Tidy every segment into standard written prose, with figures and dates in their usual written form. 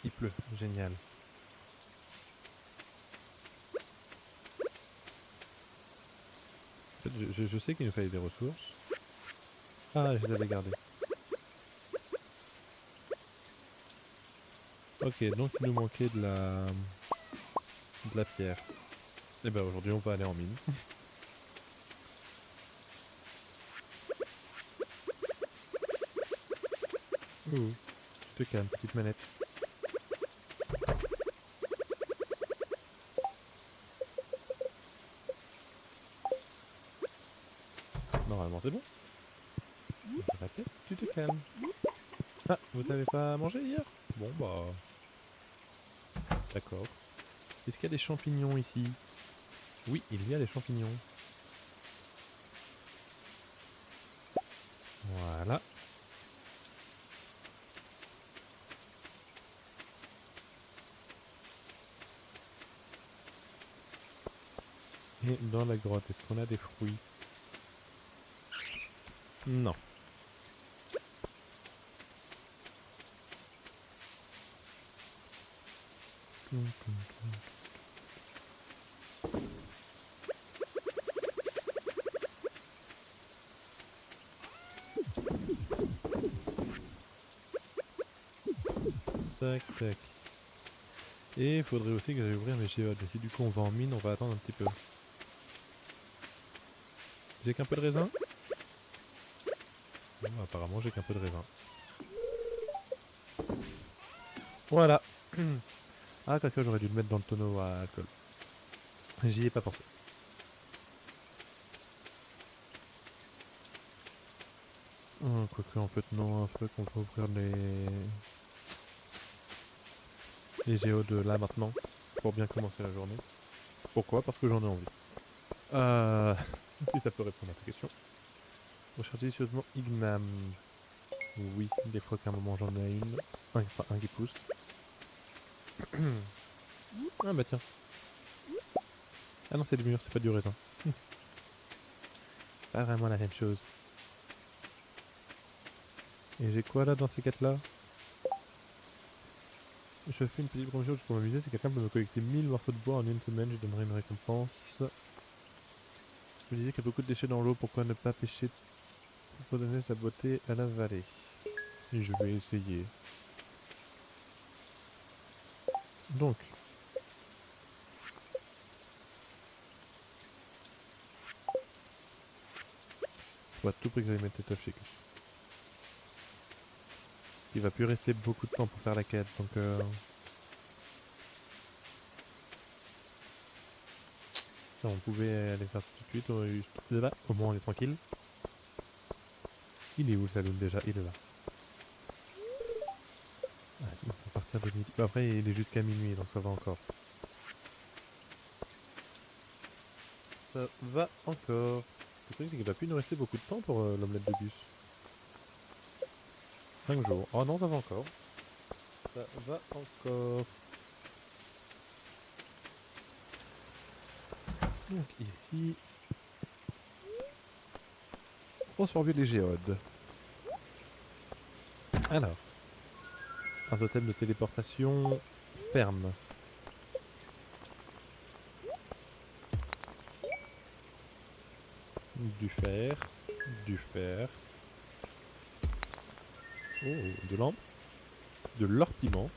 Il pleut, génial. En fait, je sais qu'il nous fallait des ressources. Ah, je les avais gardées. Ok, donc il nous manquait de la pierre. Et ben aujourd'hui on va aller en mine. Ouh, tu te calmes, petite manette. Normalement c'est bon. Je répète, tu te calmes. Ah, vous n'avez pas mangé hier? Bon bah, d'accord. Est-ce qu'il y a des champignons ici? Oui, il y a des champignons. Voilà. Et dans la grotte, est-ce qu'on a des fruits? Non. Tac, tac. Et il faudrait aussi que j'aille ouvrir mes géodes. Et si du coup on va en mine, on va attendre un petit peu. J'ai qu'un peu de raisin? Bon, bah, apparemment j'ai qu'un peu de raisin. Voilà. Ah, caca, j'aurais dû le mettre dans le tonneau à alcool. J'y ai pas pensé. Quoique, en fait, non, un peu qu'on va ouvrir les géodes là maintenant. Pour bien commencer la journée. Pourquoi? Parce que j'en ai envie. Euh... Si ça peut répondre à ta question. Recherche délicieusement Ignam. Oui, des fois qu'à un moment j'en ai une. Un qui pousse. Ah bah tiens. Ah non, c'est du mûr, c'est pas du raisin. Pas vraiment la même chose. Et j'ai quoi là dans ces quêtes là? Je fais une petite promotion juste pour m'amuser. Si quelqu'un peut me collecter 1000 morceaux de bois en une semaine, je donnerai une récompense. Je me disais qu'il y a beaucoup de déchets dans l'eau, pourquoi ne pas pêcher pour donner sa beauté à la vallée? Et je vais essayer. Donc, faut à tout prix que j'aille mettre cette œuf chez Kush. Il va plus rester beaucoup de temps pour faire la quête, donc on pouvait aller faire tout de suite. Là, au moins on est tranquille. Il est où le saloon déjà? Il est là. Ah, il faut partir de midi. Bah, après, il est jusqu'à minuit, donc ça va encore. Ça va encore. Le truc, c'est qu'il va plus nous rester beaucoup de temps pour l'omelette de bus. 5 jours. Oh non, ça va encore. Ça va encore. Donc ici, transformer les géodes. Alors, un totem de téléportation ferme. Du fer. Du fer. Oh, de l'ambre. De l'or-piment.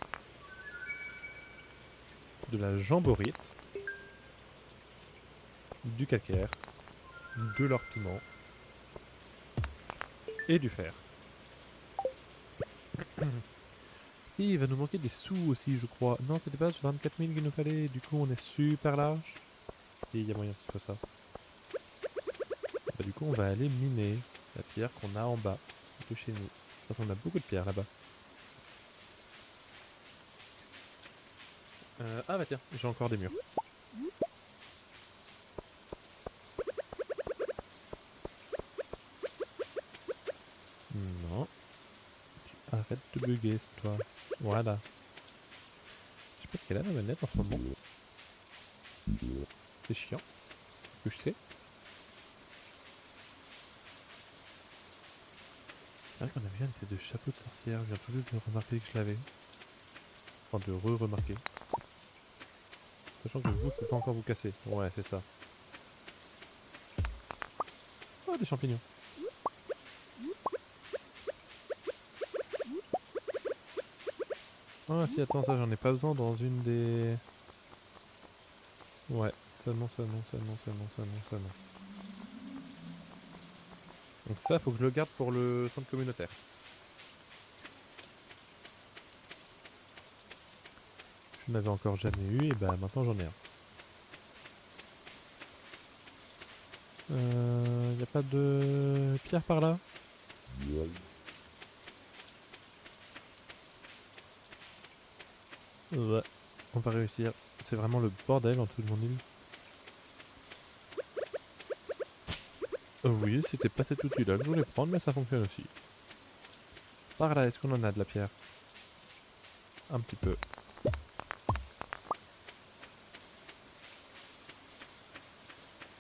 De la jamborite. Du calcaire. De l'or-piment. Et du fer. Si, il va nous manquer des sous aussi, je crois. Non, c'était pas 24 000 qu'il nous fallait. Du coup, on est super large. Et il y a moyen que ce soit ça. Bah, du coup, on va aller miner la pierre qu'on a en bas de chez nous. Parce qu'on a beaucoup de pierres là-bas. Ah bah tiens, j'ai encore des murs. Non, arrête de bugger, c'est toi. Voilà. Je sais pas ce qu'elle a la manette en ce moment. C'est chiant. Que je sais. C'est vrai qu'on avait déjà une espèce de chapeau de sorcière. Je viens tout juste de remarquer que je l'avais. Enfin de remarquer. Sachant que vous, je peux pas encore vous casser. Ouais, c'est ça. Oh, des champignons. Ah si, attends, ça j'en ai pas besoin dans une des... Ouais, ça non, ça non, ça non, ça non, ça non, ça non. Donc ça, faut que je le garde pour le centre communautaire. Je n'avais encore jamais eu, et bah maintenant j'en ai un. Y a pas de pierre par là? Ouais, on va réussir. C'est vraiment le bordel en dessous de mon île. Oui, c'était pas cet outil-là que je voulais prendre, mais ça fonctionne aussi. Par là, est-ce qu'on en a de la pierre? Un petit peu.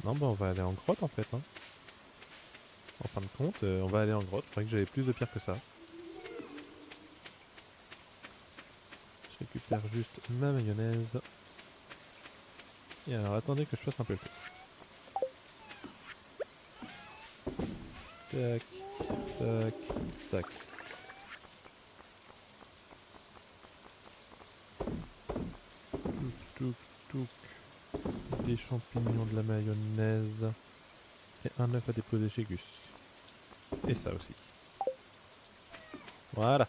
Non, bah on va aller en grotte en fait. Hein. En fin de compte, on va aller en grotte. Je croyais que j'avais plus de pierre que ça. Je récupère juste ma mayonnaise. Et alors, attendez que je fasse un peu le test. Tac, tac, tac. Touc, touc, touc. Des champignons, de la mayonnaise. Et un œuf à déposer chez Gus. Et ça aussi. Voilà.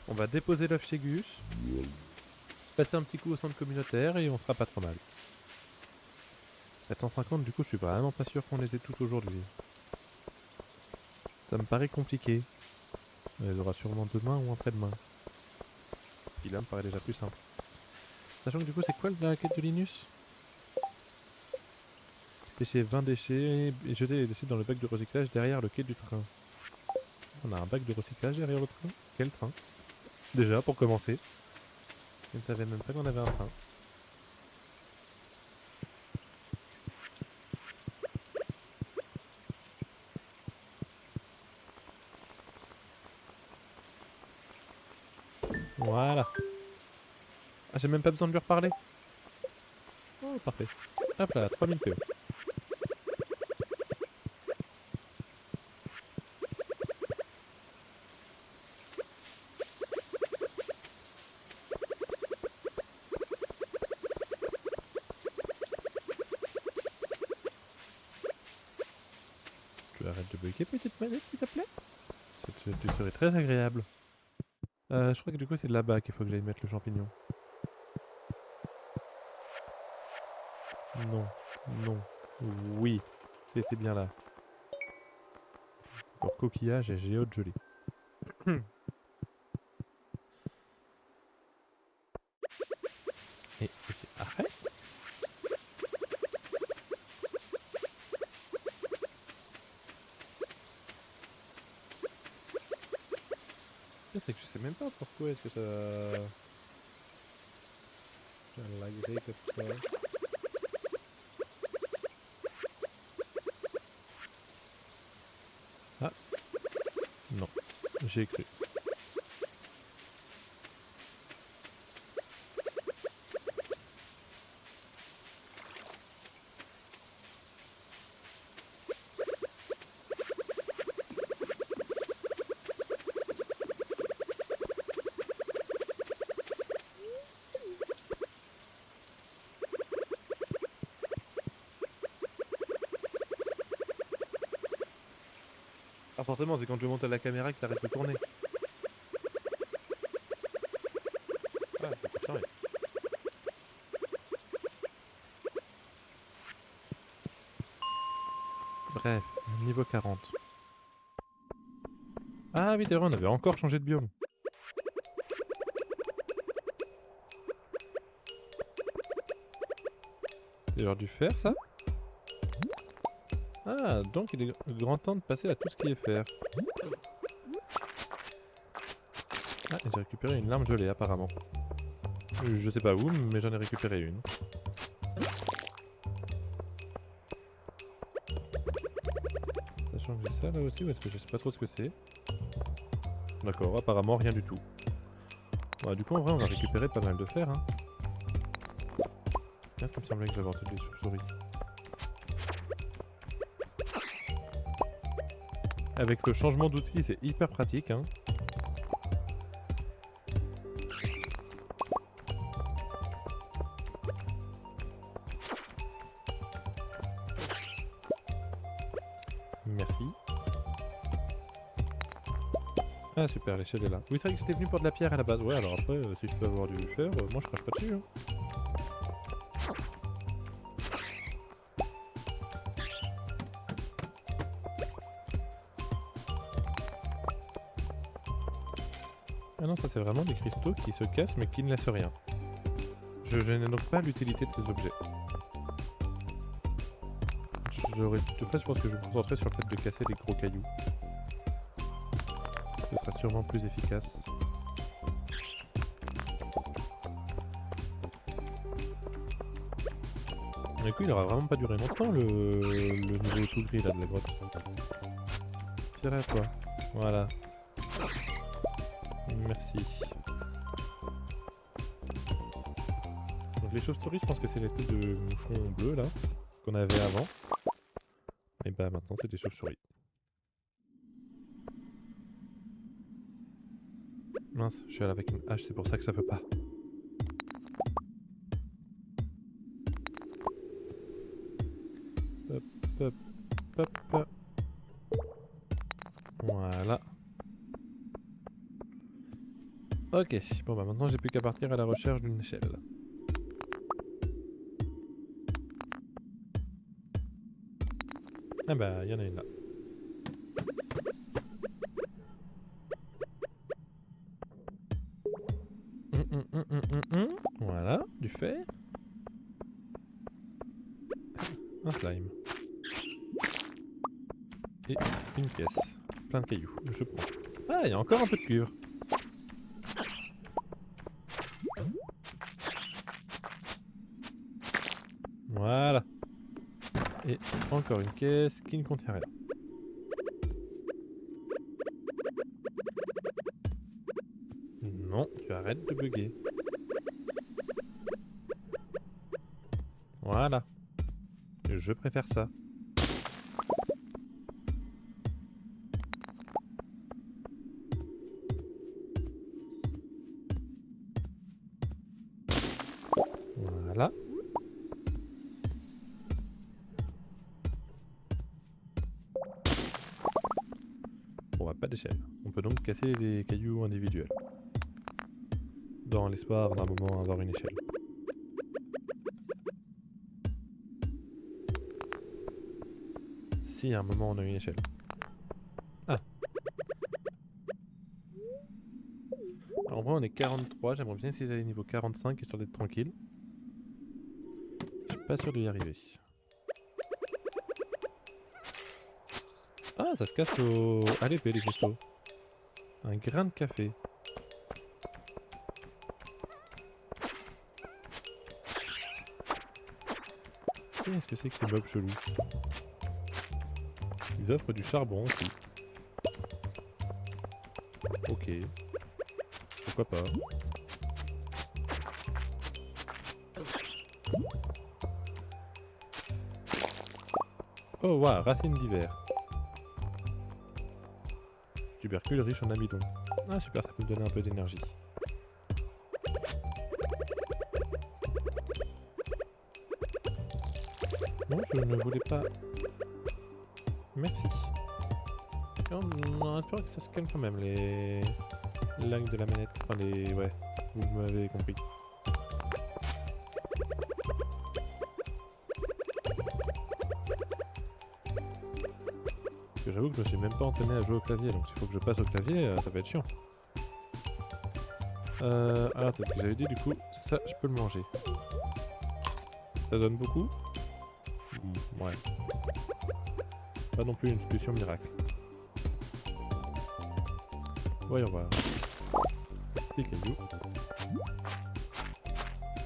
On va déposer l'œuf chez Gus. Passer un petit coup au centre communautaire et on sera pas trop mal. 750, du coup, je suis vraiment pas sûr qu'on les ait toutes aujourd'hui. Ça me paraît compliqué. On les aura sûrement demain ou après-demain. Puis là, me paraît déjà plus simple. Sachant que du coup, c'est quoi la quête de Linus? Pêcher 20 déchets et jeter les déchets dans le bac de recyclage derrière le quai du train. On a un bac de recyclage derrière le train? Quel train? Déjà, pour commencer. Je ne savais même pas qu'on avait un train. Voilà. Ah, j'ai même pas besoin de lui reparler. Oh, parfait. Hop là, 3000 PO. Tu arrêtes de bugger, petite manette, s'il te plaît? Tu serais très agréable. Je crois que du coup, c'est là-bas qu'il faut que j'aille mettre le champignon. Non. Non. Oui. C'était bien là. Pour coquillage et géode gelée. Et arrête. C'est que je sais même pas pourquoi est-ce que ça... J'ai lagué comme ça. Ah. Non. J'ai cru. Ah forcément, c'est quand je monte à la caméra que t'arrêtes de tourner. Ah, c'est confirmé. Bref, niveau 40. Ah oui, c'est vrai, on avait encore changé de biome. C'est l'heure du fer, ça? Ah, donc il est grand temps de passer à tout ce qui est fer. Ah, et j'ai récupéré une larme gelée, apparemment. Je sais pas où, mais j'en ai récupéré une. Sachant que j'ai ça là aussi, ou est-ce que je sais pas trop ce que c'est? D'accord, apparemment rien du tout. Ouais, du coup, en vrai, on va récupérer pas mal de fer. Hein. Est-ce qu'il me semblait que j'avais entendu des chauves-souris? Avec le changement d'outil, c'est hyper pratique. Hein. Merci. Ah super, l'échelle est là. Oui, c'est vrai que j'étais venu pour de la pierre à la base. Ouais, alors après, si je peux avoir du fer, moi je crache pas dessus. Hein. Ah non, ça c'est vraiment des cristaux qui se cassent mais qui ne laissent rien. Je n'ai donc pas l'utilité de ces objets. Je pense que je me concentrerai sur le fait de casser les gros cailloux. Ce sera sûrement plus efficace. Du coup, il aura vraiment pas duré longtemps le niveau tout gris là de la grotte. Pierre à toi. Voilà. Merci. Donc les chauves-souris, je pense que c'est les têtes de mouchons bleus là qu'on avait avant. Et bah maintenant c'est des chauves-souris. Mince, je suis allé avec une hache, c'est pour ça que ça peut pas. Hop, hop, hop, hop. Voilà. Ok, bon bah maintenant j'ai plus qu'à partir à la recherche d'une échelle. Ah bah il y en a une là. Voilà, du fer. Un slime. Et une pièce. Plein de cailloux. Je prends. Ah, il y a encore un peu de cuivre. Voilà. Et encore une caisse qui ne contient rien. Non, tu arrêtes de bugger. Voilà. Je préfère ça. Voilà. Bon, pas d'échelle. On peut donc casser les cailloux individuels. Dans l'espoir d'un moment avoir une échelle. Si à un moment on a une échelle. Ah. Alors, en vrai on est 43, j'aimerais bien essayer d'aller niveau 45 histoire d'être tranquille. Je suis pas sûr d'y arriver. Ah, ça se casse à l'épée les cristaux. Un grain de café. Qu'est-ce que c'est que ces mobs chelous? Ils offrent du charbon aussi. Ok. Pourquoi pas. Oh waouh, racine d'hiver. Tubercule riche en amidon. Ah super, ça peut me donner un peu d'énergie. Non, je ne voulais pas... Merci. On espère que ça se calme quand même, les lags de la manette. Enfin les... ouais, vous m'avez compris. Parce que j'avoue que je me suis même pas entraîné à jouer au clavier, donc s'il faut que je passe au clavier, ça va être chiant. Alors peut-être que j'avais dit du coup, ça je peux le manger. Ça donne beaucoup? Ouais. Pas non plus une solution miracle. Voyons voir. Les cailloux.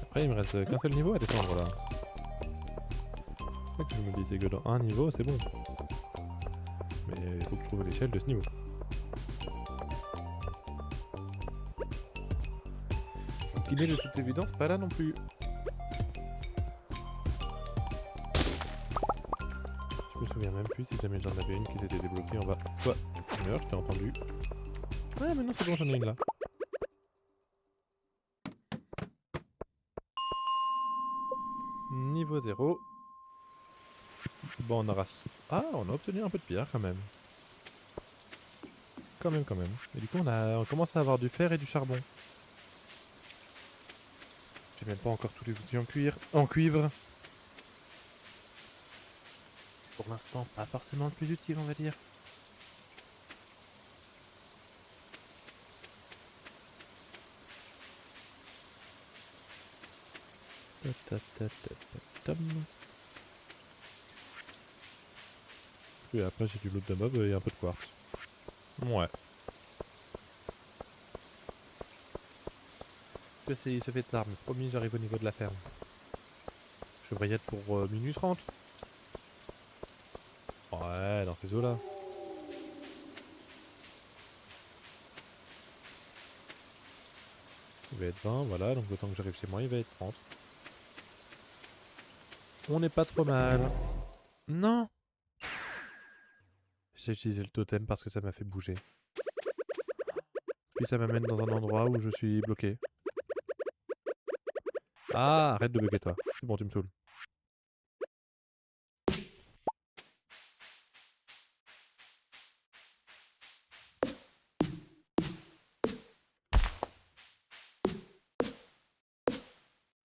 Après il me reste qu'un seul niveau à descendre là. C'est ça que je me dis, c'est que dans un niveau c'est bon. Mais il faut que je trouve l'échelle de ce niveau. qui n'est de toute évidence pas là non plus. Je me souviens même plus si jamais j'en avais une qui s'était débloquée en bas. Quoi? D'ailleurs, je t'ai entendu. Ouais, mais non, c'est bon, j'en ai une là. Niveau 0. Bon, on aura... Ah, on a obtenu un peu de pierre quand même. Quand même. Et du coup, on commence à avoir du fer et du charbon. J'ai même pas encore tous les outils en cuivre. Pour l'instant, pas forcément le plus utile, on va dire. Et après, j'ai du loot de mob et un peu de quartz. Ouais. Que c'est ce fait tard, mais promis, j'arrive au niveau de la ferme. Je devrais y être pour minuit 30. Ouais, dans ces eaux-là. Il va être 20, voilà, donc le temps que j'arrive chez moi, il va être 30. On n'est pas trop mal. Non! J'ai utilisé le totem parce que ça m'a fait bouger. Puis ça m'amène dans un endroit où je suis bloqué. Ah, arrête de bugger toi. C'est bon, tu me saoules.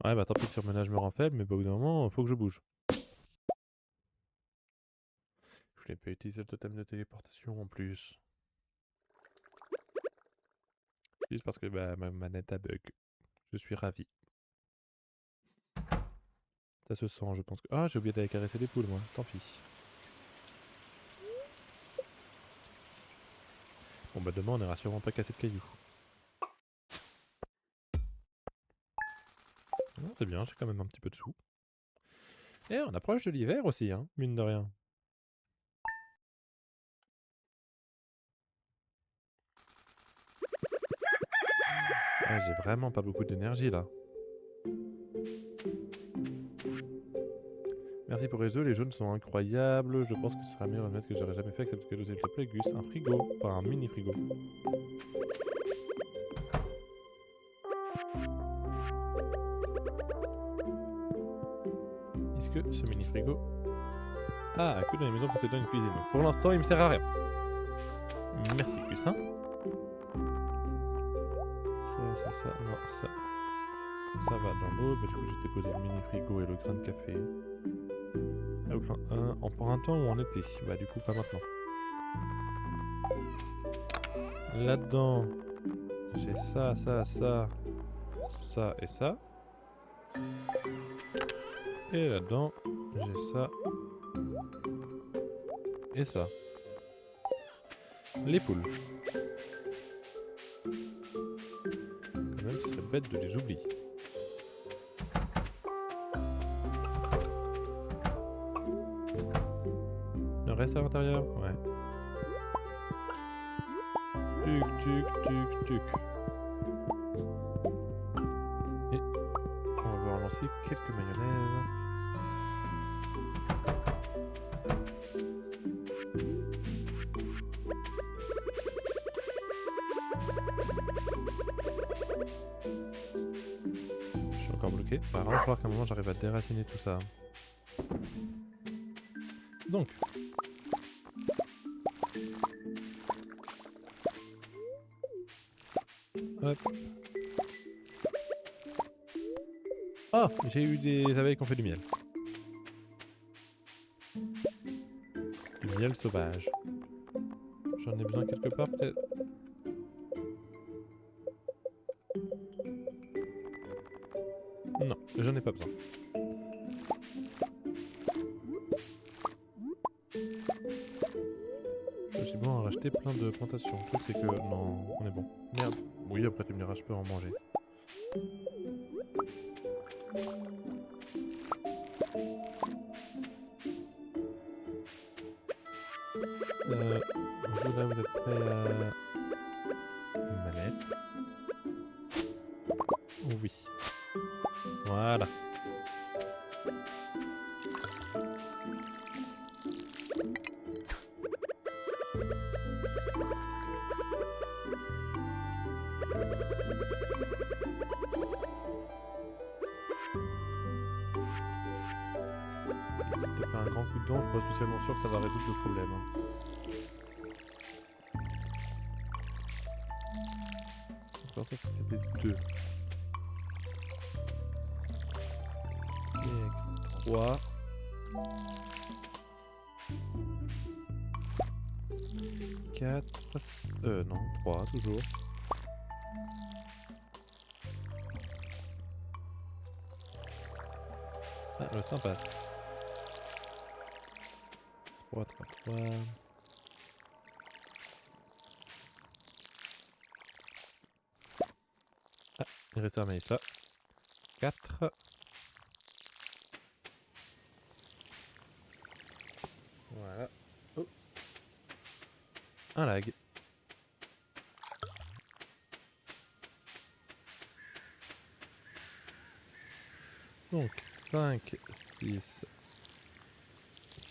Ouais, bah tant pis que surmenage me rend faible, mais bah, au bout d'un moment, faut que je bouge. Je voulais pas utiliser le totem de téléportation en plus. Juste parce que bah, ma manette a bug. Je suis ravi. Ça se sent, je pense que... Ah, j'ai oublié d'aller caresser des poules, moi. Tant pis. Bon, bah demain, on n'ira sûrement pas casser de cailloux. Non, c'est bien, j'ai quand même un petit peu de sous. Et on approche de l'hiver aussi, hein, mine de rien. Ouais, j'ai vraiment pas beaucoup d'énergie là. Merci pour les œufs, les jaunes sont incroyables. Je pense que ce sera meilleur de mettre que j'aurais jamais fait except que s'il te plaît, Gus. Un frigo, pas un mini frigo. Est-ce que ce mini frigo a que dans les maisons possédant une cuisine? Donc pour l'instant, il me sert à rien. Merci Gus, hein. Ça, non, ça. Ça va dans l'eau. Bah, du coup, j'ai déposé le mini frigo et le grain de café. Ah, en printemps ou en été? Bah, du coup, pas maintenant. Là-dedans, j'ai ça et ça. Et là-dedans, j'ai ça et ça. Les poules. Quand même, ce serait bête de les oublier. Le reste à l'intérieur? Ouais. Tuc. Et on va relancer quelques mayonnaises. Je suis encore bloqué. Il va vraiment falloir qu'à un moment j'arrive à déraciner tout ça. Donc. Hop. Oh, j'ai eu des abeilles qui ont fait du miel. Du miel sauvage. J'en ai besoin quelque part peut-être. Non, j'en ai pas besoin. Je suis bon à racheter plein de plantations. Le truc c'est que... Non, on est bon. Merde. Oui, après tu me diras, je peux en manger. Vous êtes prêts à... Manette. Oui. Voilà. Et si te fais un grand coup de dent, je suis pas spécialement sûr que ça va résoudre le problème. Hein. Alors ça fait des 2. Et 3. 4. Non, 3 toujours. Ah, le train passe. 3, 3, 3. Ah, il reste à ça. 4. Voilà. Oh. Un lag. Donc, 5, 6,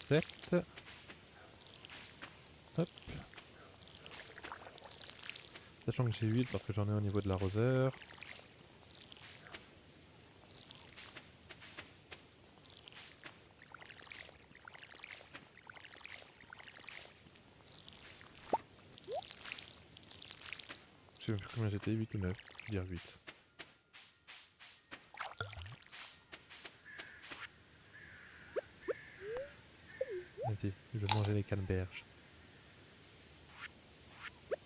7. Hop. Sachant que j'ai 8 parce que j'en ai au niveau de l'arroseur. Je sais même plus combien j'étais, 8 ou 9. Je vais dire 8. Vas-y, je vais manger les canneberges.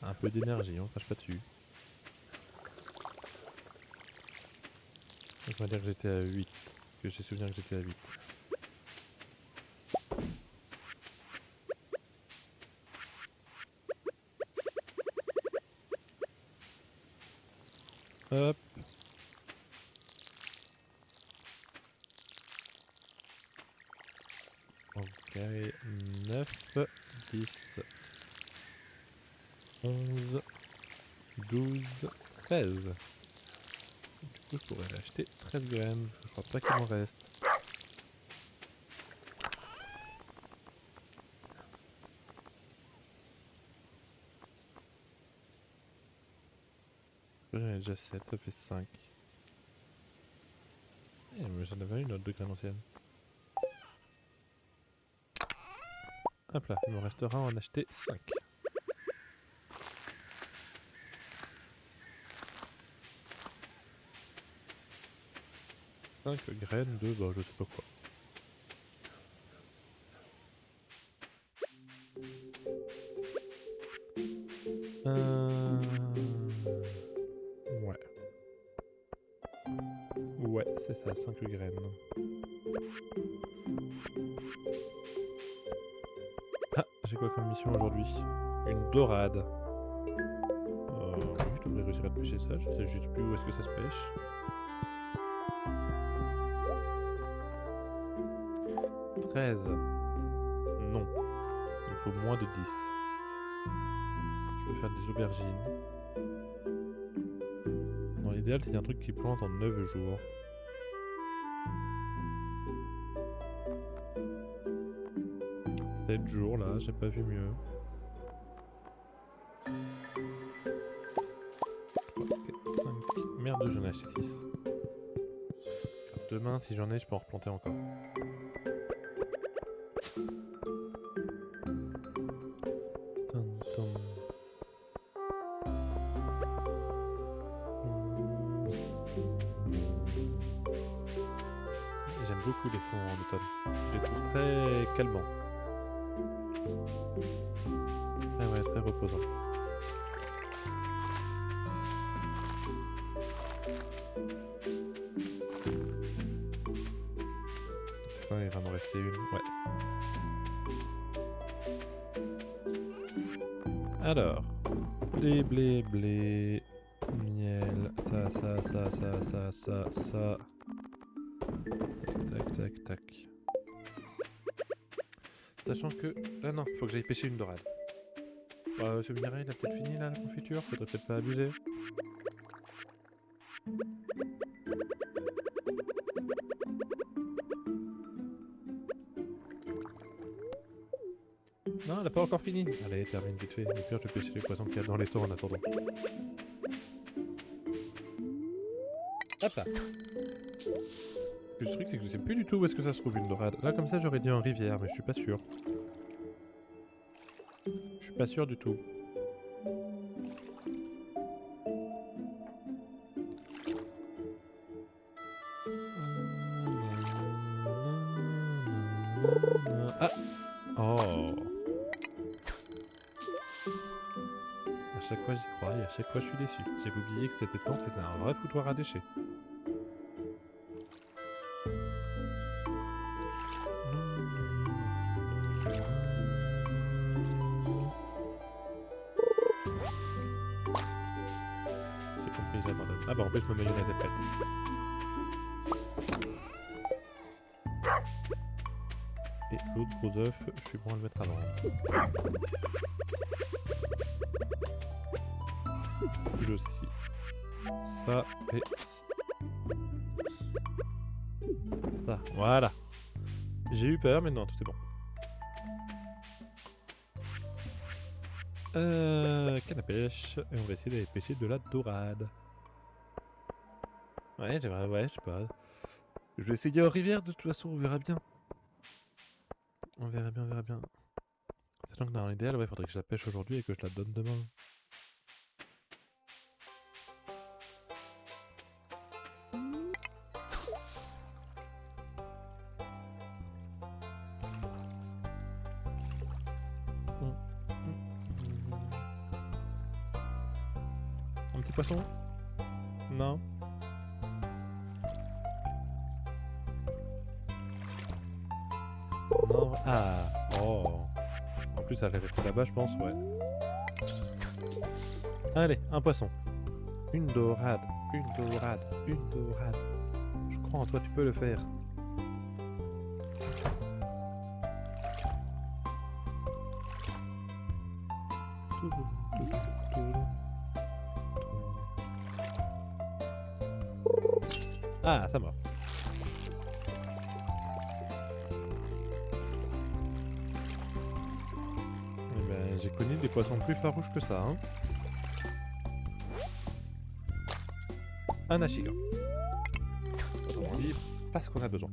Un peu d'énergie, on crache pas dessus. Donc on va dire que j'étais à 8. Que j'ai souvenir que j'étais à 8. Hop. Ok, 9, 10, 11, 12, 13. Du coup, je pourrais acheter 13 graines. Je crois pas qu'il m'en reste. J'en ai déjà 7, ça fait 5. Eh, mais j'en avais une autre de graines anciennes. Hop là, il me restera à en acheter 5. Graines de, bah je sais pas quoi. Ouais. Ouais, c'est ça, 5 graines. Ah, j'ai quoi comme mission aujourd'hui? Une dorade. Oui, je devrais réussir à pêcher ça, je sais juste plus où est-ce que ça se pêche. « 13. Non. Il me faut moins de 10. Je peux faire des aubergines. Dans l'idéal, c'est un truc qui plante en 9 jours. « 7 jours là, j'ai pas vu mieux. 3, 4, 5. Merde, j'en ai acheté 6. Demain, si j'en ai, je peux en replanter encore. J'aime beaucoup les sons en automne. Je les trouve très calmants. Ouais, très reposant. Ça, il va m'en rester une. Ouais. Alors, blé, blé, blé, miel, ça. Tac, tac, tac. Sachant que... Ah non, faut que j'aille pêcher une dorade. Ce minerai, il a peut-être fini là, la confiture. Faudrait peut-être pas abuser. Non, elle a pas encore fini. Allez, termine vite fait. Au pire, je vais pêcher les poissons qu'il y a dans les tours en attendant. Hop là. Le truc, c'est que je sais plus du tout où est-ce que ça se trouve une dorade. Là, comme ça, j'aurais dit en rivière, mais je suis pas sûr. Je suis pas sûr du tout. Ah! Oh! À chaque fois, j'y crois et à chaque fois, je suis déçu. J'ai oublié que cette étang, c'était un vrai foutoir à déchets. J'ai compris, j'abandonne. Ah bah en fait ma mayonnaise est prête. Et l'autre gros œuf, je suis bon à le mettre à vendre. Puis aussi. Ça et ça. Voilà. J'ai eu peur mais non, tout est bon. Canne à pêche. Et on va essayer d'aller pêcher de la dorade. Ouais, j'aimerais, ouais, je sais pas. Je vais essayer en rivière de toute façon, on verra bien. On verra bien, on verra bien. Sachant que dans l'idéal, ouais, faudrait que je la pêche aujourd'hui et que je la donne demain. Un petit poisson? Non. Non. Ah. Oh. En plus, elle est restée là-bas, je pense, ouais. Allez, un poisson. Une dorade. Une dorade. Une dorade. Je crois en toi, tu peux le faire. Ah, ça mort. Eh ben, j'ai connu des poissons plus farouches que ça, hein. Un achigan. Autrement dit, pas ce qu'on a besoin.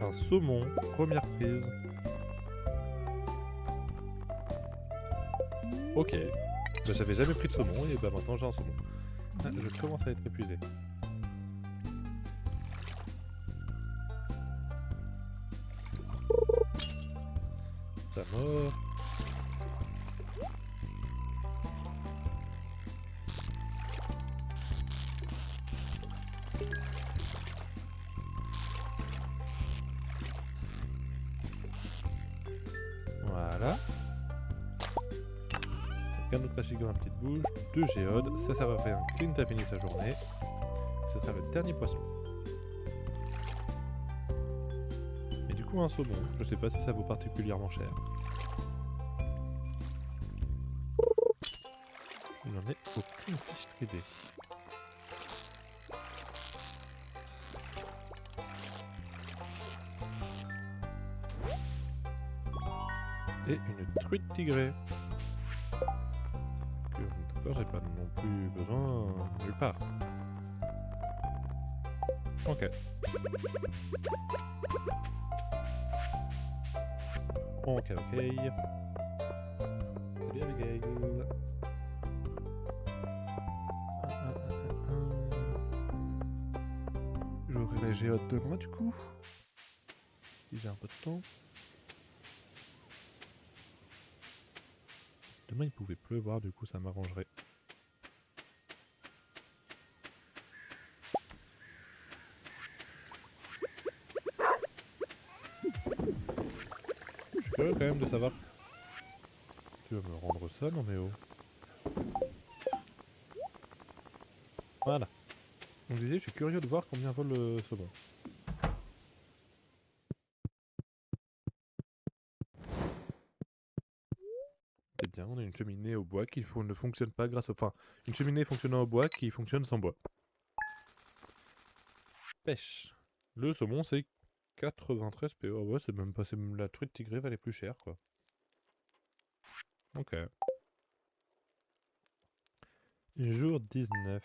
Un saumon, première prise. Ok. Bah, j'avais jamais pris de saumon et bah maintenant j'ai un saumon. Ah, je commence à être épuisé. Ça mort. Voilà. Donc un autre achigan à petite bouche, 2 géodes, ça va faire un Clint a fini sa journée. Ce sera le dernier poisson. Et du coup un saumon, je sais pas si ça vaut particulièrement cher. Je n'en ai aucune fiche d'idée. Et une truite tigrée. Que d'accord, j'ai pas non plus besoin nulle part. Ok. Ok, ok. Salut Abigail. J'aurai les géodes demain du coup. Si j'ai un peu de temps. Demain il pouvait pleuvoir, du coup ça m'arrangerait. Je suis curieux quand même de savoir. Tu vas me rendre ça, non mais oh. Voilà. On disait, je suis curieux de voir combien vaut le saumon. bien, on a une cheminée au bois qui ne fonctionne pas grâce au... Enfin, une cheminée fonctionnant au bois qui fonctionne sans bois. Pêche. Le saumon, c'est 93 PO. Oh ouais, c'est même pas... La truite tigrée valait plus cher, quoi. Ok. Jour 19.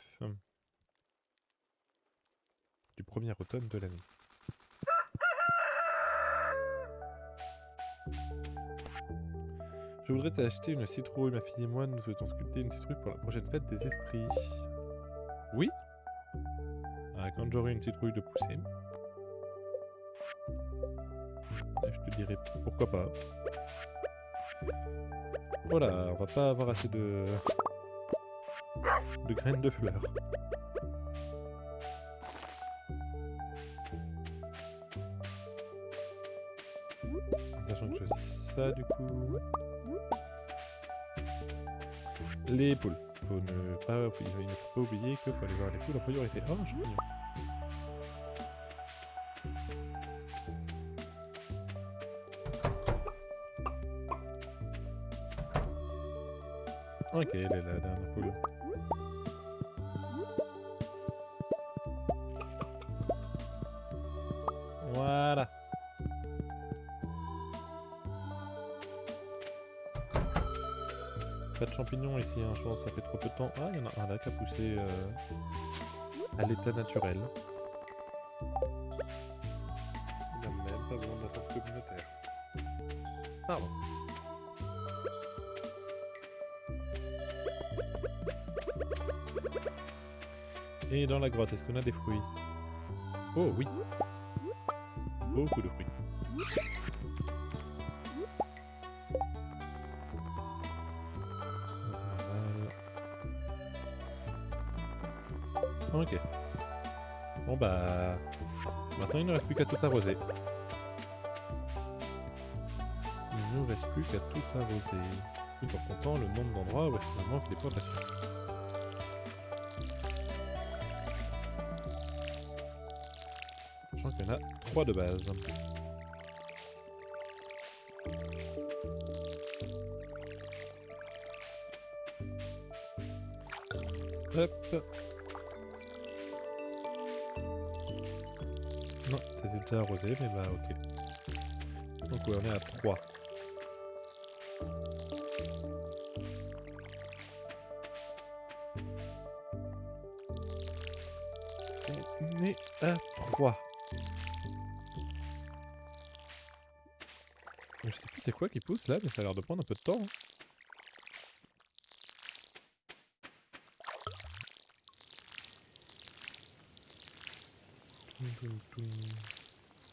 Du premier automne de l'année. Je voudrais t'acheter une citrouille, ma fille et moi, nous souhaitons sculpter une citrouille pour la prochaine fête des esprits. Oui. Ah, quand j'aurai une citrouille de poussée. Je te dirai pourquoi pas. Voilà, on va pas avoir assez de graines de fleurs. Sachant que je sais ça du coup. Les poules. Il ne faut pas oublier qu'il faut aller voir les poules en priorité. Oh, champignon. Ok, elle est là, la dernière poule. Voilà. Pas de champignons ici, hein, je pense que ça fait trop peu de temps. Ah, il y en a un là qui a poussé à l'état naturel. Il n'a même pas besoin d'attente communautaire. Pardon. Et dans la grotte, est-ce qu'on a des fruits? Oh oui. Beaucoup de fruits. Ok. Bon bah... Maintenant il ne reste plus qu'à tout arroser. Il ne reste plus qu'à tout arroser. Tout en comptant le nombre d'endroits où est-ce qu'il manque des plantations. Sachant qu'il y en a 3 de base. Hop. Non, c'était déjà arrosé, mais bah ok. Donc ouais, on est à 3. On est à 3. Je sais plus c'est quoi qui pousse là, mais ça a l'air de prendre un peu de temps. Hein. Il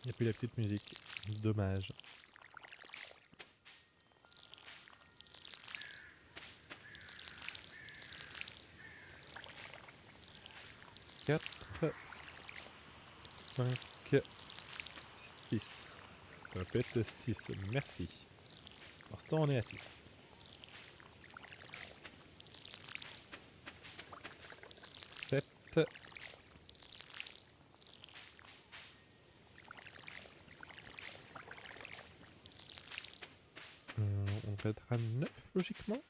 n'y a plus la petite musique. Dommage. Quatre, 5, 6. Je répète 6. Merci. Pour l'instant, on est à 6. On va être à 9 logiquement.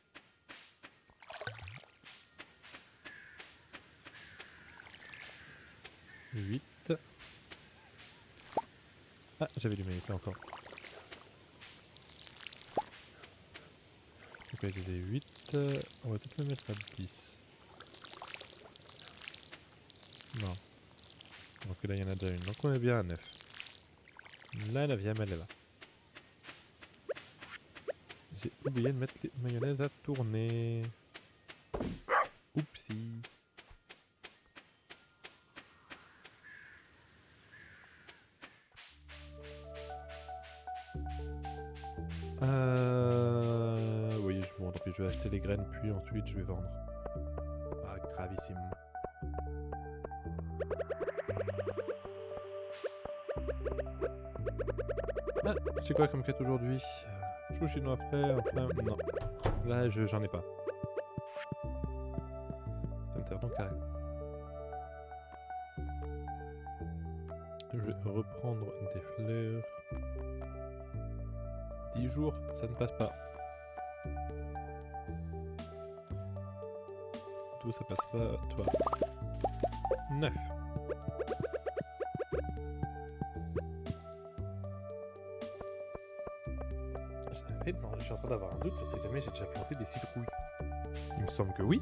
Huit. Ah, j'avais l'humanité encore. Ok, j'ai 8. On va peut-être le mettre à 10. Non. Parce que là, il y en a déjà une. Donc on est bien à 9. La 9ème, elle est là. J'ai oublié de mettre les mayonnaises à tourner. Oupsie. Oui, bon, tant pis, je vais acheter les graines, puis ensuite je vais vendre. Ah, gravissime. Ah, c'est quoi comme quête aujourd'hui? Chou chinois frais, enfin, non. Là, j'en ai pas. Ça me sert donc à rien. Je vais reprendre des fleurs. 10 jours, ça ne passe pas. Toi, ça passe pas. Toi. 9. Je suis en train d'avoir un doute parce que jamais j'ai déjà planté des citrouilles. Il me semble que oui.